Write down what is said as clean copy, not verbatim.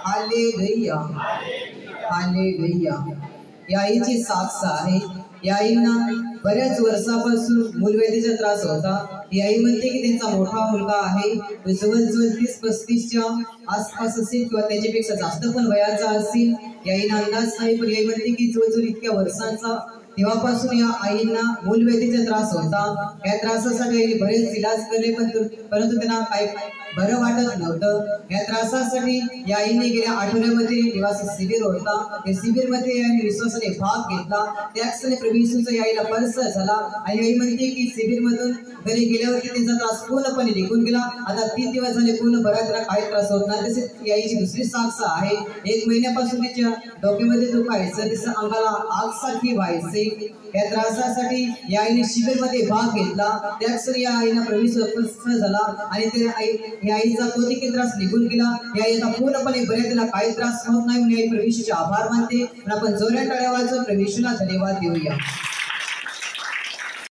Hallelujah hallelujah. या आईची साक्ष आहे। या आईंना बऱ्याच वर्षापासून मूलव्याधीचा त्रास होता। ही आई म्हणते की त्यांचा मोठा मुलगा आहे, जवळजवळ 30-35च्या आसपास असेल किंवा त्याच्यापेक्षा जास्त पण वयाचा असेल। या आईला अंदाज नाही, पण आई म्हणते की जवळजवळ इतक्या वर्षांचा तेव्हापासून या आईंना मूलव्याधीचा त्रास होता। या त्रासासाठी आईने बरेच इलाज केले, परंतु त्यांना काही बरं वाटत नव्हतं। या त्रासासाठी या आईने गेल्या आठवड्यामध्ये निवासी शिबिर होता। त्या शिबिरमध्ये आईने विश्वासाने भाग घेतला। त्याच प्रभू येशूचा या आईला स्पर्श झाला आणि आई म्हणते की शिबिरमधून घरी गेल्यावरती त्यांचा त्रास पूर्णपणे निघून गेला। आता 3 दिवस झाले पूर्ण बरा त्याला काही त्रास होत नाही। तसेच या आईची दुसरी साक्ष आहे। 1 महिन्यापासून तिच्या डोक्यामध्ये दुखायचं, तिच्या अंगाला आग सारखी व्हायचे। या त्रासासाठी या आईने शिबिरमध्ये भाग घेतला। त्याच या आईला प्रभू येशूचा स्पर्श झाला आणि या आईचा तो देखील त्रास निघून गेला। या आईला पूर्णपणे बऱ्या त्याला काही त्रास होत नाही म्हणून आई प्रभू येशूचे आभार मानते। आपण जोरात टाळ्या वाजवून प्रभू येशूला धन्यवाद देऊया।